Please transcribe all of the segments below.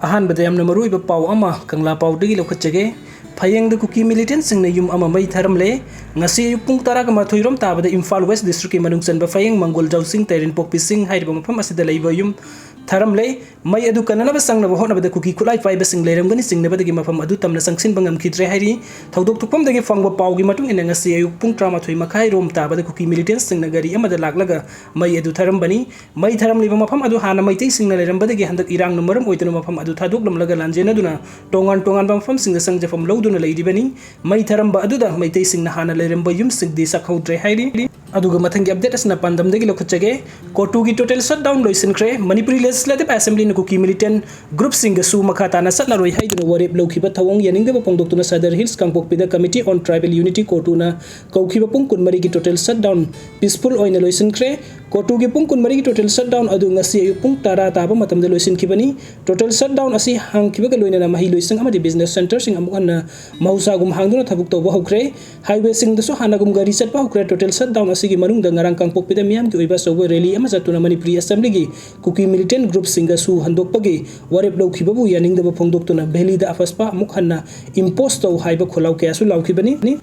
अहानबदा यामना मरुइबा पाव अमा कंगला पावदगी लौखटजगे फयेंग cookie militant सिंगने yum अमा मई थरमले ngasi ayuk pung tara ka mathoi rom tabada Imphal West District ki manung chanba fayeng Mangol Jausing Tairin Pokpi Sing hairiba mafam asida leiba yum tharamle mai adu kanana sangnaba honabada kuki khulai faiba sing leiramgani singnaba dagi mafam adu tamna sangsin bangam khitre hairi thodok thukpam dagi fangba pawgi matung ina ngasi ayuk pung trama thoi makhai rom tabada kuki militant singna gari amada laklaga mai adu tharambani mai tharam liba mafam adu hana mai tei singna leiram badagi handak irang numaram oitana mafam adu thadok lamlaga lanjena duna tongan tongan mafam singna sangjafam loduna leidibani mai tharamba adu da mai tei singna hana leiram bayum sigdi sakhaudre hairi aduga mathangi update asna pandam dagi lokhachage kotu gi total shutdown loisinkhre Manipuri Legislative Assembly na kuki militant group singa su makhata na satna roi haiduna warep lokhiba thawong yaningdeba pongdoktuna Sadar Hills Kangpokpida Committee on Tribal Unity kotu na kaukhiba pung kunmari gi total shutdown peaceful oina loisinkhre kotu gi pung kunmari gi total shutdown adu ngasi ayu pung tara taba matamda loisinkhibani total shutdown asi hangkhiba ga loina na mahi loising amadi business center sing amukanna mahusa gum hangduna thabuk tawba hokre highway sing dasu hanagum gari chatpa hokre total shutdown asigi manungda ngarang Kangpokpida miyam ki oiba sobo rally ama jatuna Manipuri Assembly gi kuki militant group singa su handokpagi warep lokhibabu yaningdaba phongdoktuna Valley da afaspa mukhanna impose taw haiba kholau kya su laukhibani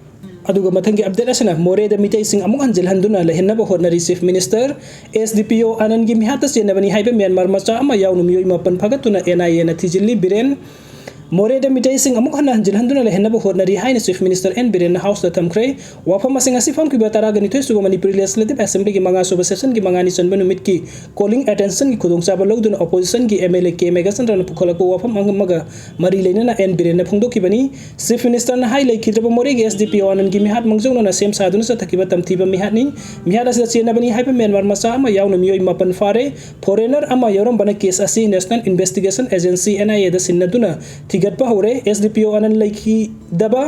aduga mathangi update asana more da mitai sing amuk hanjil handuna lehenna hotnari chief minister SDPO Anand gi mihata senabani haiba Myanmar macha ama yaunu miyoi mapan phagatuna NIA na thijilli biren more da mitai sing amuk hanna hanjil handuna lehenna hotnari haina chief minister N Biren house da thamkre wafam asing asifam ki batara gani thoi suba Manipuri Legislative Assembly gi manga suba session gi mangani chanba numit ki calling attention gi khudong chaba loduna opposition gi MLA K Megasan ran pukhala ko wafam angamaga mari leina na N Biren na phongdo ki bani chief minister na hai lekhidra more gi SDPO Anand gi mihat mangjong na sem saduna sa thakiba tamthiba mihat ni mihat asa chena bani haiba Myanmar macha ama yauna miyoi mapan fare foreigner ama yoram bana case asi National Investigation Agency NIA da sinnaduna thigatpa hore SDPO Anand lekhi daba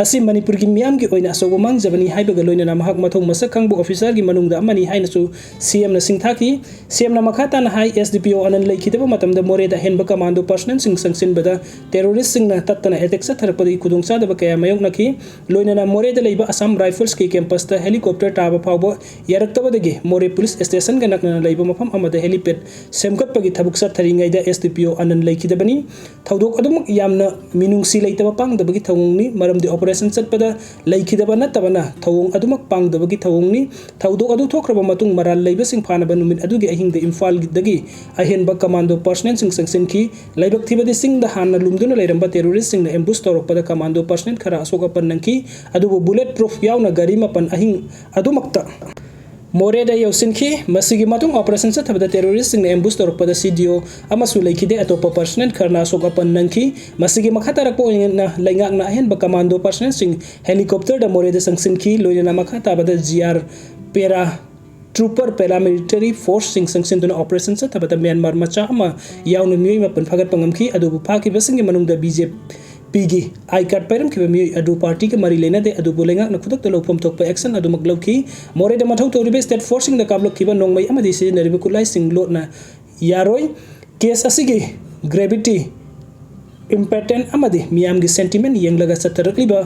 asi Manipur gi miyam gi oina asogo mangjabani haiba ga loina na mahak mathong masak khangbu officer gi manungda amani haina su CM na singthaki CM na makhata na hai SDPO Anand lekhidaba matamda more da henba commando personnel sing sangsin bada terrorist sing na tatana attack sa tharpadi khudong sa daba kaya mayok nakhi loina na more da leiba Assam Rifles ki campus ta helicopter taba phawbo yaraktaba dagi more police station ga nakna leiba mafam amada helipad semkat pagi thabuk sa tharingai da SDPO Anand lekhidabani thodok adum yamna minungsi leitaba pang dabagi thawngni maramdi operation chatpada lekhidaba natabana thawong adumak pangdabagi thawongni thodok adu thokraba matung maral leiba sing phanaba numit adugi ahingda Imphal dagi ahenba commando personnel sing sangsin ki leibak thibadi sing da hanna lumduna leiramba terrorist sing na ambush torokpada commando personnel khara asoka pannangki adubu bullet proof yauna gari mapan ahing adumakta more da yausinki masigi matung operation sa thabada terrorist sing na ambush torokpada CDO amasu lekhide atopa personnel kharna asoka pannangki masigi makhatara ko na laingak na ahenba commando personnel sing helicopter da more da sangsinki loina makhata bada GR para trooper paramilitary force sing sangsin duna operation sa thabada Myanmar macha ama yaunu miyoi mapan phagat pangamki adubu phaki basing manungda BJP pigi I card pairam kiba mi adu party ke mari lena de adu bolenga na khudak telo phom thok pa action adu maglau ki more de mathau toribe state forcing da kablok kiba nongmai amadi se naribe kulai singlot na yaroi case asigi gravity important amadi miyam gi sentiment yenglaga satarakliba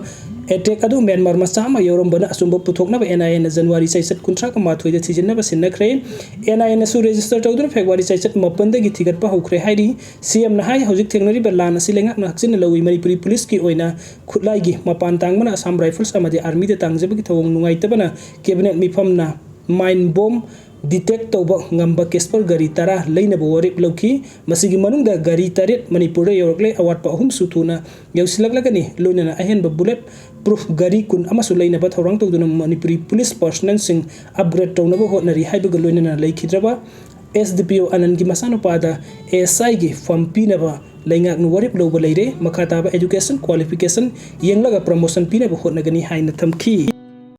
attack adu Myanmar macha ama yorom bana asumba puthokna ba NIA na January 6 kuntra ka mathoi da thijinna ba sinakre NIA na su register tawduna February 6 mapan da gi thigat pa hokre hairi CM na hai hojik thengnari ba lan asi lengak na haksin lawi Manipuri police ki oina khulai gi mapan tangmana Assam Rifles amadi army da tangjaba gi thawong nungai tabana cabinet mifam na mine bomb detect tawba ngamba kesper gari tara leina bo warip lokhi masigi manungda gari taret Manipur yorkle awat pa hum sutuna yausilaglagani loina na ahen ba bullet proof gari kun amasu leina ba thorang tawduna Manipuri police personnel sing upgrade tawna ba hotnari haiba ga loina na leikhidraba SDPO Anand gi masano pada SI gi fampi na ba laingak nu warip loba leire makhata ba education qualification yenglaga promotion pina ba hotnagani haina thamki